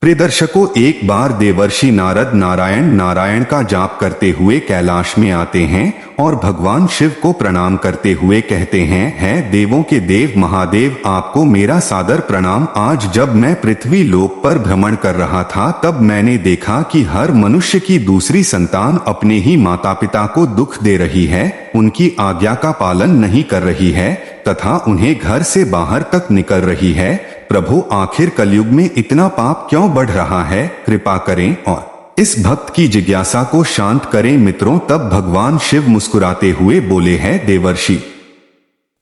प्रिय दर्शकों, एक बार देवर्षि नारद नारायण नारायण का जाप करते हुए कैलाश में आते हैं और भगवान शिव को प्रणाम करते हुए कहते हैं, है देवों के देव महादेव, आपको मेरा सादर प्रणाम। आज जब मैं पृथ्वी लोक पर भ्रमण कर रहा था तब मैंने देखा कि हर मनुष्य की दूसरी संतान अपने ही माता पिता को दुख दे रही है, उनकी आज्ञा का पालन नहीं कर रही है तथा उन्हें घर से बाहर तक निकल रही है। प्रभु, आखिर कलयुग में इतना पाप क्यों बढ़ रहा है? कृपा करें और इस भक्त की जिज्ञासा को शांत करें। मित्रों, तब भगवान शिव मुस्कुराते हुए बोले हैं, देवर्षि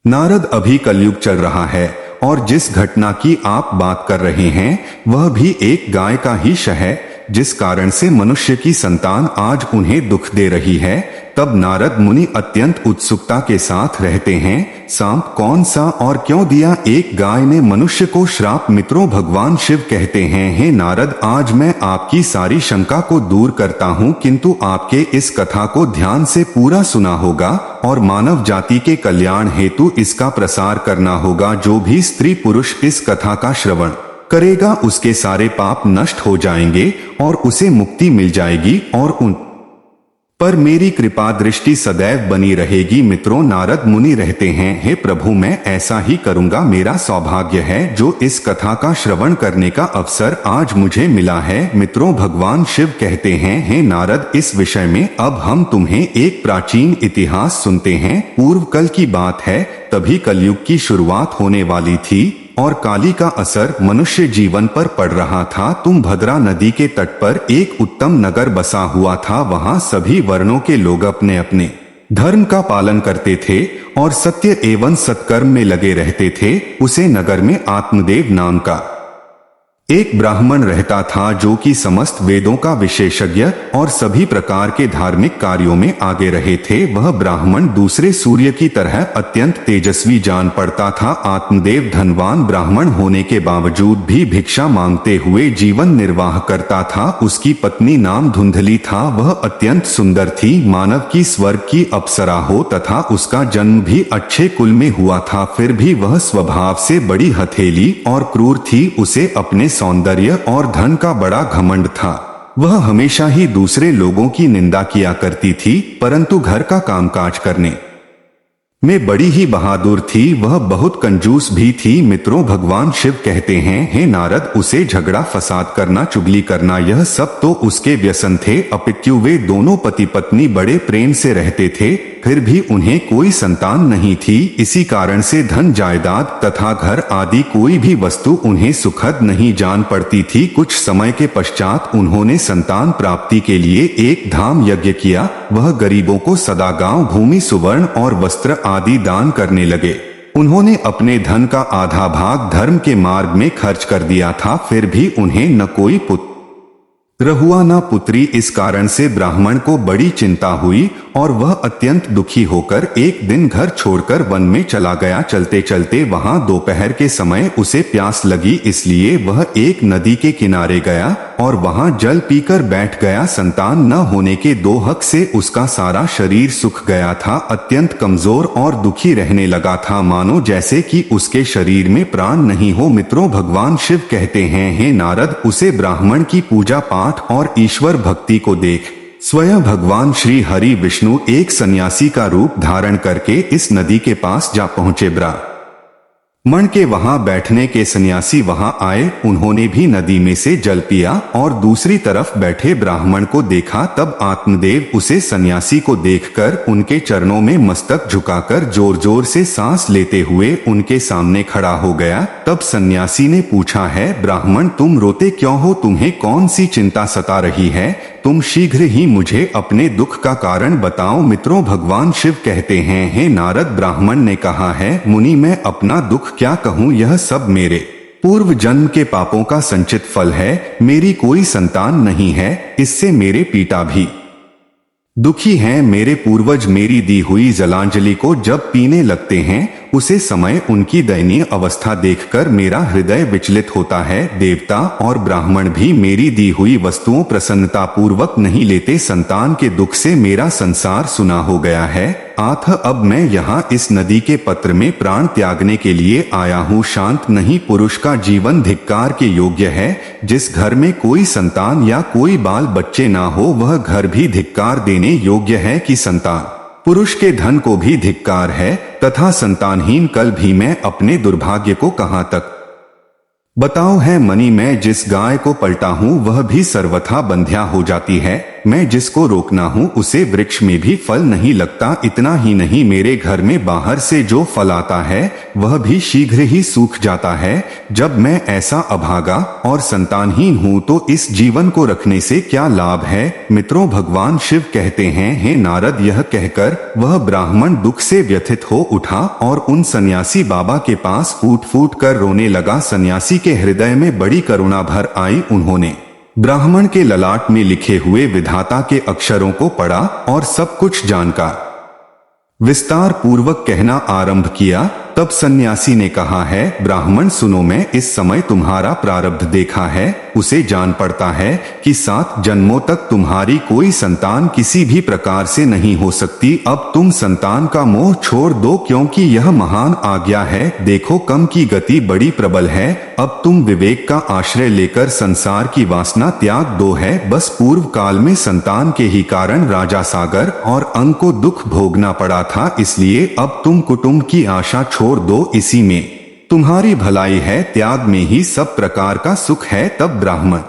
नारद, अभी कलयुग चल रहा है और जिस घटना की आप बात कर रहे हैं वह भी एक गाय का ही शह है, जिस कारण से मनुष्य की संतान आज उन्हें दुख दे रही है। तब नारद मुनि अत्यंत उत्सुकता के साथ रहते हैं, सांप कौन सा और क्यों दिया एक गाय ने मनुष्य को श्राप? मित्रों, भगवान शिव कहते हैं, हे नारद, आज मैं आपकी सारी शंका को दूर करता हूँ, किंतु आपके इस कथा को ध्यान से पूरा सुना होगा और मानव जाति के कल्याण हेतु इसका प्रसार करना होगा। जो भी स्त्री पुरुष इस कथा का श्रवण करेगा उसके सारे पाप नष्ट हो जाएंगे और उसे मुक्ति मिल जाएगी और उन पर मेरी कृपा दृष्टि सदैव बनी रहेगी। मित्रों, नारद मुनि रहते हैं, हे प्रभु, मैं ऐसा ही करूंगा। मेरा सौभाग्य है जो इस कथा का श्रवण करने का अवसर आज मुझे मिला है। मित्रों, भगवान शिव कहते हैं, हे नारद, इस विषय में अब हम तुम्हें एक प्राचीन इतिहास सुनते हैं। पूर्व कल की बात है, तभी कलयुग की शुरुआत होने वाली थी और काली का असर मनुष्य जीवन पर पड़ रहा था। तुंगभद्रा नदी के तट पर एक उत्तम नगर बसा हुआ था। वहां सभी वर्णों के लोग अपने अपने धर्म का पालन करते थे और सत्य एवं सत्कर्म में लगे रहते थे। उसे नगर में आत्मदेव नाम का एक ब्राह्मण रहता था, जो कि समस्त वेदों का विशेषज्ञ और सभी प्रकार के धार्मिक कार्यों में आगे रहे थे। वह ब्राह्मण दूसरे सूर्य की तरह अत्यंत तेजस्वी जान पड़ता था। आत्मदेव धनवान ब्राह्मण होने के बावजूद भी भिक्षा मांगते हुए जीवन निर्वाह करता था। उसकी पत्नी नाम धुंधली था। वह अत्यंत सुंदर थी, मानव की स्वर्ग की अप्सरा हो, तथा उसका जन्म भी अच्छे कुल में हुआ था। फिर भी वह स्वभाव से बड़ी हथेली और क्रूर थी। उसे अपने सौंदर्य और धन का बड़ा घमंड था। वह हमेशा ही दूसरे लोगों की निंदा किया करती थी, परंतु घर का कामकाज करने में बड़ी ही बहादुर थी। वह बहुत कंजूस भी थी। मित्रों, भगवान शिव कहते हैं, हे नारद, उसे झगड़ा फसाद करना, चुगली करना, यह सब तो उसके व्यसन थे। अपितु वे दोनों पति पत्नी बड़े प्रेम से रहते थे, फिर भी उन्हें कोई संतान नहीं थी। इसी कारण से धन जायदाद तथा घर आदि कोई भी वस्तु उन्हें सुखद नहीं जान पड़ती थी। कुछ समय के पश्चात उन्होंने संतान प्राप्ति के लिए एक धाम यज्ञ किया। वह गरीबों को सदा गांव, भूमि, सुवर्ण और वस्त्र आदि दान करने लगे। उन्होंने अपने धन का आधा भाग धर्म के मार्ग में खर्च कर दिया था। फिर भी उन्हें न कोई पुत्र हुआ न पुत्री। इस कारण से ब्राह्मण को बड़ी चिंता हुई और वह अत्यंत दुखी होकर एक दिन घर छोड़कर वन में चला गया। चलते चलते वहां दोपहर के समय उसे प्यास लगी, इसलिए वह एक नदी के किनारे गया और वहां जल पीकर बैठ गया। संतान न होने के दोहक से उसका सारा शरीर सूख गया था। अत्यंत कमजोर और दुखी रहने लगा था, मानो जैसे कि उसके शरीर में प्राण नहीं हो। मित्रों, भगवान शिव कहते हैं, हे नारद, उसे ब्राह्मण की पूजा पाठ और ईश्वर भक्ति को देख स्वयं भगवान श्री हरि विष्णु एक सन्यासी का रूप धारण करके इस नदी के पास जा पहुंचे। ब्राह्मण के वहां बैठने के सन्यासी वहां आए। उन्होंने भी नदी में से जल पिया और दूसरी तरफ बैठे ब्राह्मण को देखा। तब आत्मदेव उसे सन्यासी को देखकर उनके चरणों में मस्तक झुकाकर जोर जोर से सांस लेते हुए उनके सामने खड़ा हो गया। तब सन्यासी ने पूछा, है ब्राह्मण, तुम रोते क्यों हो? तुम्हें कौन सी चिंता सता रही है? तुम शीघ्र ही मुझे अपने दुख का कारण बताओ। मित्रों, भगवान शिव कहते हैं, हे नारद, ब्राह्मण ने कहा है, मुनि, मैं अपना दुख क्या कहूँ? यह सब मेरे पूर्व जन्म के पापों का संचित फल है। मेरी कोई संतान नहीं है, इससे मेरे पिता भी दुखी हैं। मेरे पूर्वज मेरी दी हुई जलांजलि को जब पीने लगते हैं उसे समय उनकी दयनीय अवस्था देखकर मेरा हृदय विचलित होता है। देवता और ब्राह्मण भी मेरी दी हुई वस्तुओं प्रसन्नता पूर्वक नहीं लेते। संतान के दुख से मेरा संसार सुना हो गया है। आथ अब मैं यहाँ इस नदी के पत्र में प्राण त्यागने के लिए आया हूँ। शांत नहीं पुरुष का जीवन धिक्कार के योग्य है। जिस घर में कोई संतान या कोई बाल बच्चे ना हो वह घर भी धिक्कार देने योग्य है कि संतान पुरुष के धन को भी धिक्कार है तथा संतानहीन कल भी मैं अपने दुर्भाग्य को कहां तक बताओ है। मनी मैं जिस गाय को पलटा हूँ वह भी सर्वथा बंध्या हो जाती है। मैं जिसको रोकना हूँ उसे वृक्ष में भी फल नहीं लगता। इतना ही नहीं मेरे घर में बाहर से जो फल आता है वह भी शीघ्र ही सूख जाता है। जब मैं ऐसा अभागा और संतानहीन हूँ तो इस जीवन को रखने से क्या लाभ है। मित्रों भगवान शिव कहते हैं, हे नारद, यह कहकर वह ब्राह्मण दुख से व्यथित हो उठा और उन सन्यासी बाबा के पास फूट फूट कर रोने लगा। सन्यासी के हृदय में बड़ी करुणा भर आई। उन्होंने ब्राह्मण के ललाट में लिखे हुए विधाता के अक्षरों को पढ़ा और सब कुछ जानकर विस्तार पूर्वक कहना आरंभ किया। तब सन्यासी ने कहा है, ब्राह्मण सुनो, मैं इस समय तुम्हारा प्रारब्ध देखा है उसे जान पड़ता है कि 7 जन्मों तक तुम्हारी कोई संतान किसी भी प्रकार से नहीं हो सकती। अब तुम संतान का मोह छोड़ दो क्योंकि यह महान आज्ञा है। देखो कम की गति बड़ी प्रबल है। अब तुम विवेक का आश्रय लेकर संसार की वासना त्याग दो है। बस पूर्व काल में संतान के ही कारण राजा सागर और अंग को दुख भोगना पड़ा था, इसलिए अब तुम कुटुंब की आशा छोड़ दो, इसी में तुम्हारी भलाई है। त्याग में ही सब प्रकार का सुख है। तब ब्राह्मण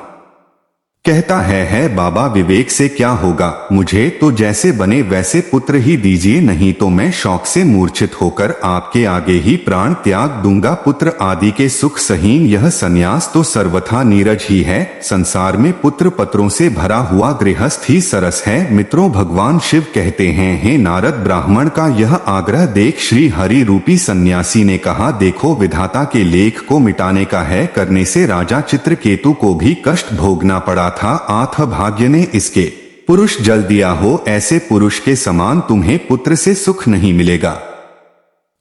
कहता है बाबा, विवेक से क्या होगा। मुझे तो जैसे बने वैसे पुत्र ही दीजिए, नहीं तो मैं शौक से मूर्छित होकर आपके आगे ही प्राण त्याग दूंगा। पुत्र आदि के सुख सहीन यह संन्यास तो सर्वथा नीरज ही है। संसार में पुत्र पत्रों से भरा हुआ गृहस्थ ही सरस है। मित्रों भगवान शिव कहते हैं, हे नारद, ब्राह्मण का यह आग्रह देख श्री हरि रूपी सन्यासी ने कहा, देखो विधाता के लेख को मिटाने का है करने से राजा चित्रकेतु को भी कष्ट भोगना पड़ा था। आथ भाग्य ने इसके पुरुष जल दिया हो। ऐसे पुरुष के समान तुम्हें पुत्र से सुख नहीं मिलेगा।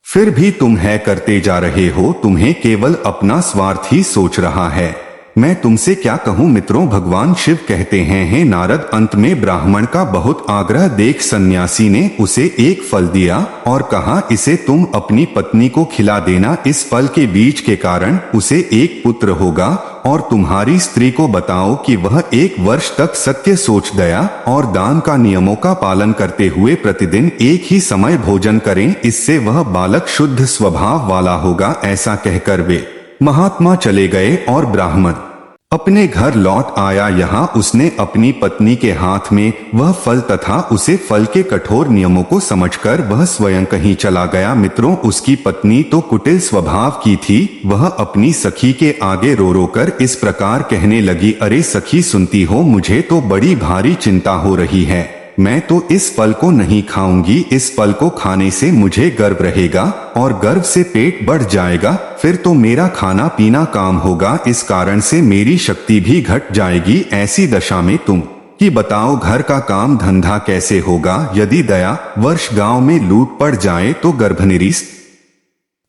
फिर भी तुम है करते जा रहे हो। तुम्हें केवल अपना स्वार्थ ही सोच रहा है। मैं तुमसे क्या कहूँ। मित्रों भगवान शिव कहते हैं, हे नारद, अंत में ब्राह्मण का बहुत आग्रह देख सन्यासी ने उसे एक फल दिया और कहा, इसे तुम अपनी पत्नी को खिला देना। इस फल के बीज के कारण उसे एक पुत्र होगा। और तुम्हारी स्त्री को बताओ कि वह 1 वर्ष तक सत्य सोच, दया और दान का नियमों का पालन करते हुए प्रतिदिन एक ही समय भोजन करें। इससे वह बालक शुद्ध स्वभाव वाला होगा। ऐसा कहकर वे महात्मा चले गए और ब्राह्मण अपने घर लौट आया। यहाँ उसने अपनी पत्नी के हाथ में वह फल तथा उसे फल के कठोर नियमों को समझकर वह स्वयं कहीं चला गया। मित्रों उसकी पत्नी तो कुटिल स्वभाव की थी। वह अपनी सखी के आगे रो रो कर इस प्रकार कहने लगी, अरे सखी सुनती हो, मुझे तो बड़ी भारी चिंता हो रही है। मैं तो इस फल को नहीं खाऊंगी। इस फल को खाने से मुझे गर्व रहेगा और गर्व से पेट बढ़ जाएगा। फिर तो मेरा खाना पीना काम होगा। इस कारण से मेरी शक्ति भी घट जाएगी। ऐसी दशा में तुम कि बताओ घर का काम धंधा कैसे होगा। यदि दया वर्ष गांव में लूट पड़ जाए तो गर्भनिरी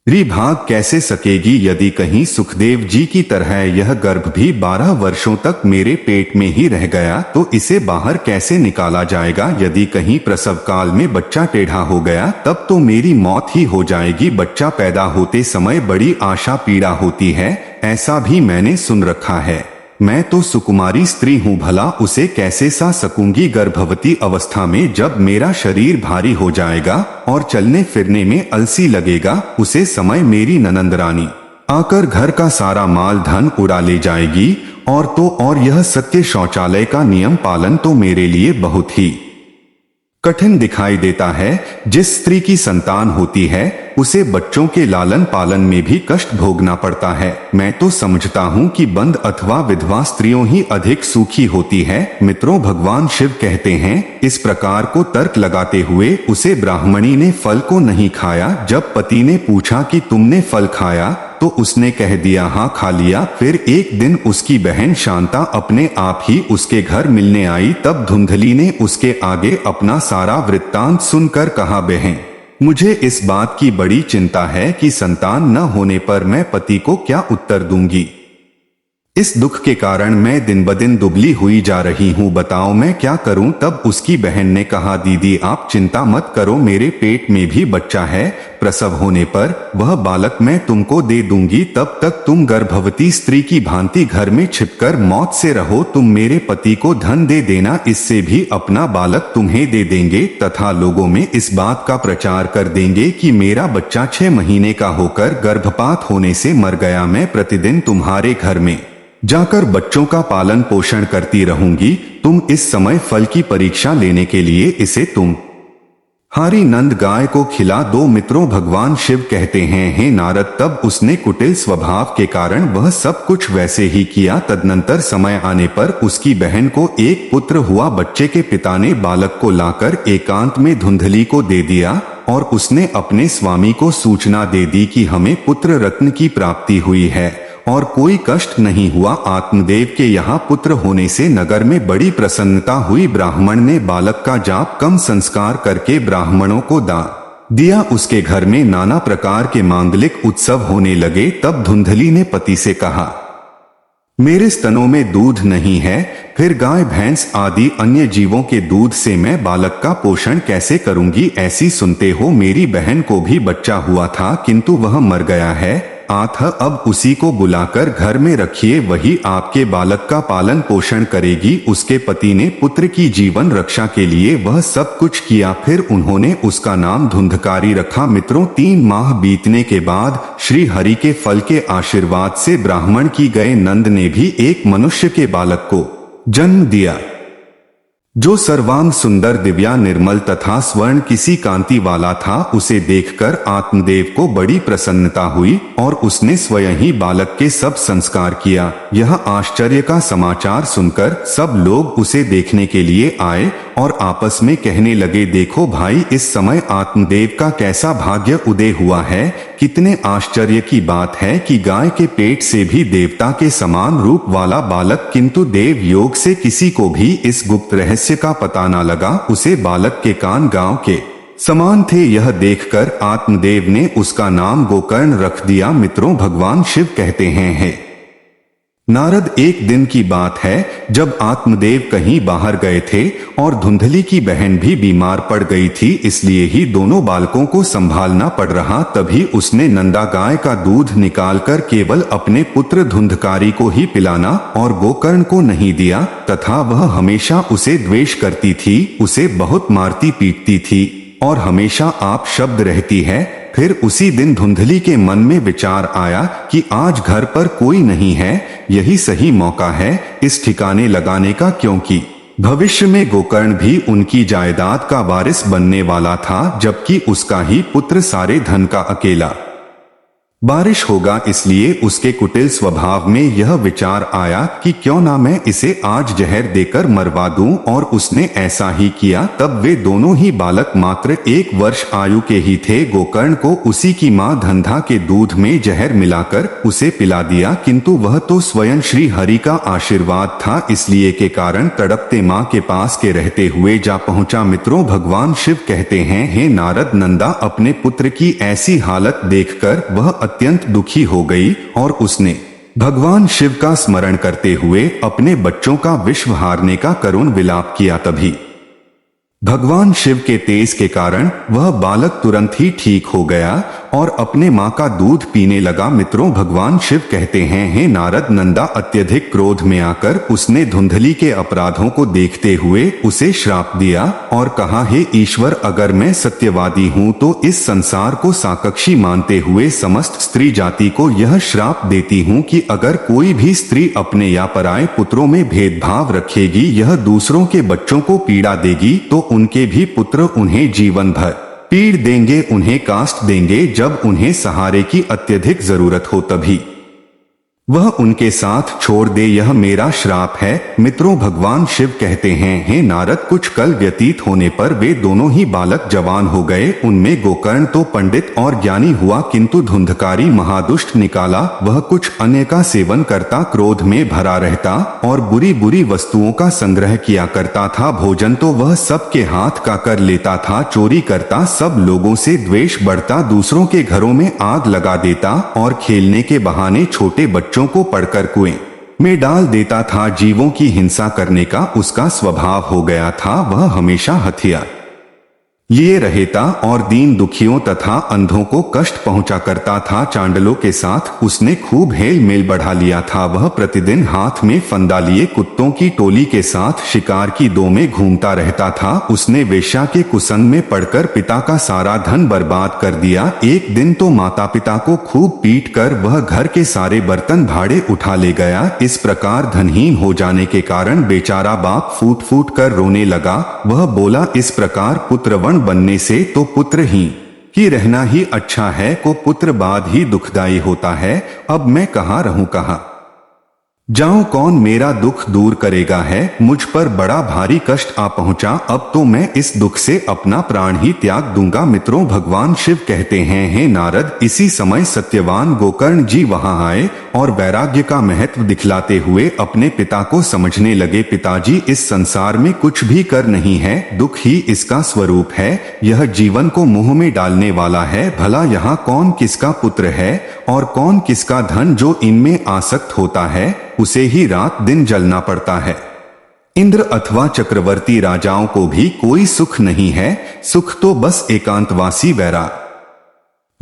भाग कैसे सकेगी। यदि कहीं सुखदेव जी की तरह यह गर्भ भी 12 वर्षों तक मेरे पेट में ही रह गया तो इसे बाहर कैसे निकाला जाएगा। यदि कहीं प्रसव काल में बच्चा टेढ़ा हो गया तब तो मेरी मौत ही हो जाएगी। बच्चा पैदा होते समय बड़ी आशा पीड़ा होती है, ऐसा भी मैंने सुन रखा है। मैं तो सुकुमारी स्त्री हूँ, भला उसे कैसे सा सकूंगी। गर्भवती अवस्था में जब मेरा शरीर भारी हो जाएगा और चलने फिरने में अलसी लगेगा, उसे समय मेरी ननंद रानी आकर घर का सारा माल धन उड़ा ले जाएगी। और यह सत्य शौचालय का नियम पालन तो मेरे लिए बहुत ही कठिन दिखाई देता है। जिस स्त्री की संतान होती है उसे बच्चों के लालन पालन में भी कष्ट भोगना पड़ता है। मैं तो समझता हूँ कि बंद अथवा विधवा स्त्रियों ही अधिक सुखी होती है। मित्रों भगवान शिव कहते हैं, इस प्रकार को तर्क लगाते हुए उसे ब्राह्मणी ने फल को नहीं खाया। जब पति ने पूछा कि तुमने फल खाया तो उसने कह दिया, हाँ खा लिया। फिर एक दिन उसकी बहन शांता अपने आप ही उसके घर मिलने आई। आई। तब धुंधली ने उसके आगे अपना सारा वृत्तांत सुनकर कहा, बहन, तुमने फल खाया? उसने कहा, हाँ खा लिया। फिर एक दिन उसकी बहन शांता अपने आप ही उसके घर मिलने आई। तब धुंधली ने उसके आगे अपना सारा वृत्तांत सुनकर कहा, बहन, तुमने फल खाया? उसने कहा, हाँ खा लिया। फिर एक दिन उसकी बहन शांता अपने आप ही उसके घर मिलने आई। तब धुंधली ने उसके आगे अपना सारा वृत्तांत सुनकर कहा, बहन, मुझे इस बात की बड़ी चिंता है कि संतान न होने पर मैं पति को क्या उत्तर दूंगी। इस दुख के कारण मैं दिन ब दिन दुबली हुई जा रही हूँ, बताओ मैं क्या करूँ। तब उसकी बहन ने कहा, दीदी आप चिंता मत करो, मेरे पेट में भी बच्चा है, प्रसव होने पर वह बालक मैं तुमको दे दूंगी। तब तक तुम गर्भवती स्त्री की भांति घर में छिपकर मौत से रहो। तुम मेरे पति को धन दे देना, इससे भी अपना बालक तुम्हें दे देंगे तथा लोगों में इस बात का प्रचार कर देंगे कि मेरा बच्चा 6 महीने का होकर गर्भपात होने से मर गया। मैं प्रतिदिन तुम्हारे घर में जाकर बच्चों का पालन पोषण करती रहूंगी। तुम इस समय फल की परीक्षा लेने के लिए इसे तुम हारी नंद गाय को खिला दो। मित्रों, भगवान शिव कहते हैं, हे नारद, तब उसने कुटिल स्वभाव के कारण वह सब कुछ वैसे ही किया। तदनंतर समय आने पर उसकी बहन को एक पुत्र हुआ। बच्चे के पिता ने बालक को लाकर एकांत में धुंधली को दे दिया और उसने अपने स्वामी को सूचना दे दी कि हमें पुत्र रत्न की प्राप्ति हुई है और कोई कष्ट नहीं हुआ। आत्मदेव के यहाँ पुत्र होने से नगर में बड़ी प्रसन्नता हुई। ब्राह्मण ने बालक का जाप कम संस्कार करके ब्राह्मणों को दान दिया। उसके घर में नाना प्रकार के मांगलिक उत्सव होने लगे। तब धुंधली ने पति से कहा, मेरे स्तनों में दूध नहीं है, फिर गाय भैंस आदि अन्य जीवों के दूध से मैं बालक का पोषण कैसे करूंगी। ऐसी सुनते हो मेरी बहन को भी बच्चा हुआ था, किंतु वह मर गया है। अब उसी को बुलाकर घर में रखिए, वही आपके बालक का पालन पोषण करेगी। उसके पति ने पुत्र की जीवन रक्षा के लिए वह सब कुछ किया। फिर उन्होंने उसका नाम धुंधकारी रखा। मित्रों, 3 माह बीतने के बाद श्री हरि के फल के आशीर्वाद से ब्राह्मण की गए नंद ने भी एक मनुष्य के बालक को जन्म दिया, जो सर्वांग सुंदर, दिव्या, निर्मल तथा स्वर्ण किसी कांति वाला था। उसे देखकर आत्मदेव को बड़ी प्रसन्नता हुई और उसने स्वयं ही बालक के सब संस्कार किया। यह आश्चर्य का समाचार सुनकर सब लोग उसे देखने के लिए आए और आपस में कहने लगे, देखो भाई, इस समय आत्मदेव का कैसा भाग्य उदय हुआ है। कितने आश्चर्य की बात है कि गाय के पेट से भी देवता के समान रूप वाला बालक, किंतु देव योग से किसी को भी इस गुप्त रहस्य का पता न लगा। उसे बालक के कान गांव के समान थे। यह देखकर आत्मदेव ने उसका नाम गोकर्ण रख दिया। मित्रों, भगवान शिव कहते हैं, नारद, एक दिन की बात है जब आत्मदेव कहीं बाहर गए थे और धुंधली की बहन भी बीमार पड़ गई थी, इसलिए ही दोनों बालकों को संभालना पड़ रहा। तभी उसने नंदा गाय का दूध निकालकर केवल अपने पुत्र धुंधकारी को ही पिलाना और गोकर्ण को नहीं दिया, तथा वह हमेशा उसे द्वेष करती थी, उसे बहुत मारती पीटती थी और हमेशा आप शब्द रहती है। फिर उसी दिन धुंधली के मन में विचार आया कि आज घर पर कोई नहीं है, यही सही मौका है इस ठिकाने लगाने का, क्योंकि भविष्य में गोकर्ण भी उनकी जायदाद का वारिस बनने वाला था, जबकि उसका ही पुत्र सारे धन का अकेला बारिश होगा। इसलिए उसके कुटिल स्वभाव में यह विचार आया कि क्यों ना मैं इसे आज जहर देकर मरवा दूं, और उसने ऐसा ही किया। तब वे दोनों ही बालक मात्र 1 वर्ष आयु के ही थे। गोकर्ण को उसी की मां धंधा के दूध में जहर मिलाकर उसे पिला दिया, किंतु वह तो स्वयं श्री हरि का आशीर्वाद था, इसलिए के कारण तड़पते मां के पास के रहते हुए जा पहुंचा। मित्रों, भगवान शिव कहते हैं, हे नारद, नंदा अपने पुत्र की ऐसी हालत देखकर वह अत्यंत दुखी हो गई और उसने भगवान शिव का स्मरण करते हुए अपने बच्चों का विश्व हारने का करुण विलाप किया। तभी भगवान शिव के तेज के कारण वह बालक तुरंत ही ठीक हो गया और अपने मां का दूध पीने लगा। मित्रों, भगवान शिव कहते हैं, हे नारद, नंदा अत्यधिक क्रोध में आकर उसने धुंधली के अपराधों को देखते हुए उसे श्राप दिया और कहा, हे ईश्वर, अगर मैं सत्यवादी हूं तो इस संसार को साक्षी मानते हुए समस्त स्त्री जाति को यह श्राप देती हूं कि अगर कोई भी स्त्री अपने या पराये पुत्रों में भेदभाव रखेगी, यह दूसरों के बच्चों को पीड़ा देगी, तो उनके भी पुत्र उन्हें जीवन भर पीड़ देंगे, उन्हें कास्ट देंगे। जब उन्हें सहारे की अत्यधिक जरूरत हो तभी वह उनके साथ छोड़ दे, यह मेरा श्राप है। मित्रों, भगवान शिव कहते हैं, हे नारद, कुछ कल व्यतीत होने पर वे दोनों ही बालक जवान हो गए। उनमें गोकर्ण तो पंडित और ज्ञानी हुआ, किंतु धुंधकारी महादुष्ट निकाला। वह कुछ अन्य का सेवन करता, क्रोध में भरा रहता और बुरी बुरी वस्तुओं का संग्रह किया करता था। भोजन तो वह सबके हाथ का कर लेता था, चोरी करता, सब लोगों से द्वेष बढ़ता, दूसरों के घरों में आग लगा देता और खेलने के बहाने छोटे बच्चों को पढ़कर कुएं में डाल देता था। जीवों की हिंसा करने का उसका स्वभाव हो गया था। वह हमेशा हथियार लिए रहता और दीन दुखियों तथा अंधों को कष्ट पहुंचा करता था। चांडलों के साथ उसने खूब हेल मेल बढ़ा लिया था। वह प्रतिदिन हाथ में फंदा लिए कुत्तों की टोली के साथ शिकार की दो में घूमता रहता था। उसने वेश्या के कुसंग में पड़कर पिता का सारा धन बर्बाद कर दिया। एक दिन तो माता पिता को खूब पीट कर वह घर के सारे बर्तन भाड़े उठा ले गया। इस प्रकार धनहीन हो जाने के कारण बेचारा बाप फूट फूट कर रोने लगा। वह बोला, इस प्रकार पुत्रवन बनने से तो पुत्र ही रहना ही अच्छा है, को पुत्र बाद ही दुखदाई होता है। अब मैं कहाँ रहूं, कहाँ जाऊं, कौन मेरा दुख दूर करेगा है। मुझ पर बड़ा भारी कष्ट आ पहुंचा, अब तो मैं इस दुख से अपना प्राण ही त्याग दूंगा। मित्रों, भगवान शिव कहते हैं, हे नारद, इसी समय सत्यवान गोकर्ण जी वहां आए और वैराग्य का महत्व दिखलाते हुए अपने पिता को समझने लगे। पिताजी, इस संसार में कुछ भी कर नहीं है, दुख ही इसका स्वरूप है। यह जीवन को मुंह में डालने वाला है। भला यहाँ कौन किसका पुत्र है और कौन किसका धन, जो इनमें आसक्त होता है उसे ही रात दिन जलना पड़ता है। इंद्र अथवा चक्रवर्ती राजाओं को भी कोई सुख नहीं है। सुख तो बस एकांतवासी वैराग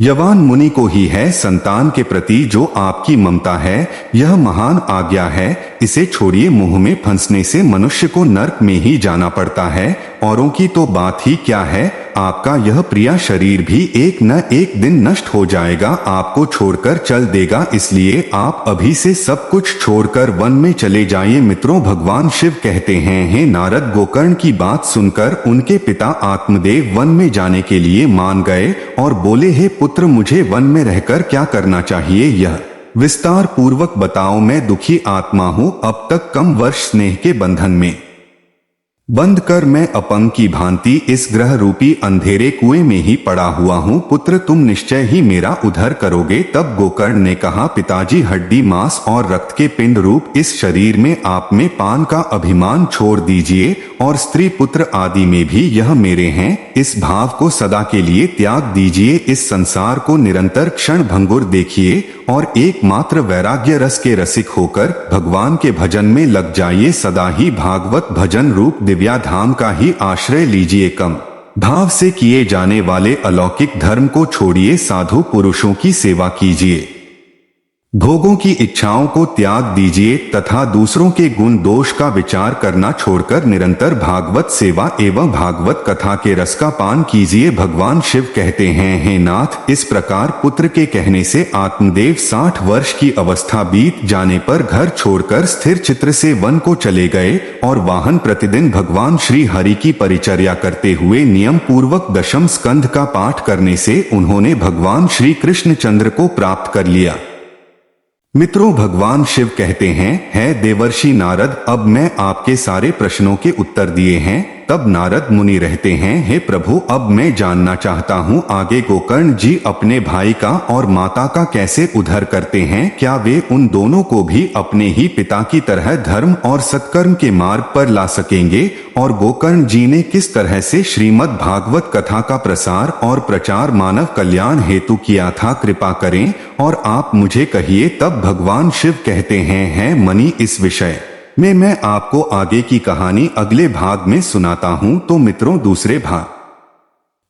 यवान मुनि को ही है। संतान के प्रति जो आपकी ममता है, यह महान आज्ञा है। इसे छोड़िए, मुंह में फंसने से मनुष्य को नरक में ही जाना पड़ता है। औरों की तो बात ही क्या है, आपका यह प्रिय शरीर भी एक न एक दिन नष्ट हो जाएगा, आपको छोड़कर चल देगा। इसलिए आप अभी से सब कुछ छोड़कर वन में चले जाइए। मित्रों, भगवान शिव कहते हैं, हे नारद, गोकर्ण की बात सुनकर उनके पिता आत्मदेव वन में जाने के लिए मान गए और बोले, हे पुत्र, मुझे वन में रहकर क्या करना चाहिए, यह विस्तार पूर्वक बताओ। मैं दुखी आत्मा हूँ, अब तक कम वर्ष स्नेह के बंधन में बंद कर मैं अपंग की भांति इस ग्रह रूपी अंधेरे कुएं में ही पड़ा हुआ हूँ। पुत्र, तुम निश्चय ही मेरा उद्धार करोगे। तब गोकर्ण ने कहा, पिताजी, हड्डी मांस और रक्त के पिंड रूप इस शरीर में आप में पान का अभिमान छोड़ दीजिए और स्त्री पुत्र आदि में भी यह मेरे हैं, इस भाव को सदा के लिए त्याग दीजिए। इस संसार को निरंतर क्षण भंगुर देखिए और एकमात्र वैराग्य रस के रसिक होकर भगवान के भजन में लग जाइए। सदा ही भागवत भजन रूप दिव्या धाम का ही आश्रय लीजिए। कम भाव से किए जाने वाले अलौकिक धर्म को छोड़िए, साधु पुरुषों की सेवा कीजिए, भोगों की इच्छाओं को त्याग दीजिए तथा दूसरों के गुण दोष का विचार करना छोड़कर निरंतर भागवत सेवा एवं भागवत कथा के रस का पान कीजिए। भगवान शिव कहते हैं, हे नाथ, इस प्रकार पुत्र के कहने से आत्मदेव 60 वर्ष की अवस्था बीत जाने पर घर छोड़कर स्थिर चित्र से वन को चले गए और वाहन प्रतिदिन भगवान श्री हरि की परिचर्या करते हुए नियम पूर्वक दशम स्कंध का पाठ करने से उन्होंने भगवान श्री कृष्णचंद्र को प्राप्त कर लिया। मित्रों, भगवान शिव कहते हैं, है देवर्षि नारद, अब मैं आपके सारे प्रश्नों के उत्तर दिए हैं। तब नारद मुनि रहते हैं, हे प्रभु, अब मैं जानना चाहता हूँ आगे गोकर्ण जी अपने भाई का और माता का कैसे उद्धार करते हैं। क्या वे उन दोनों को भी अपने ही पिता की तरह धर्म और सत्कर्म के मार्ग पर ला सकेंगे? और गोकर्ण जी ने किस तरह से श्रीमद् भागवत कथा का प्रसार और प्रचार मानव कल्याण हेतु किया था? कृपा करें और आप मुझे कहिए। तब भगवान शिव कहते हैं, मनी, इस विषय में मैं आपको आगे की कहानी अगले भाग में सुनाता हूं। तो मित्रों, दूसरे भाग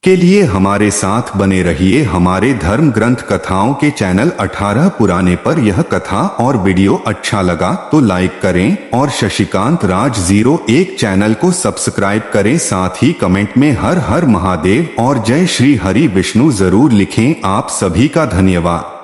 के लिए हमारे साथ बने रहिए। हमारे धर्म ग्रंथ कथाओं के चैनल 18 पुराने पर यह कथा और वीडियो अच्छा लगा तो लाइक करें और शशिकांत राज 01 चैनल को सब्सक्राइब करें। साथ ही कमेंट में हर हर महादेव और जय श्री हरि विष्णु जरूर लिखें। आप सभी का धन्यवाद।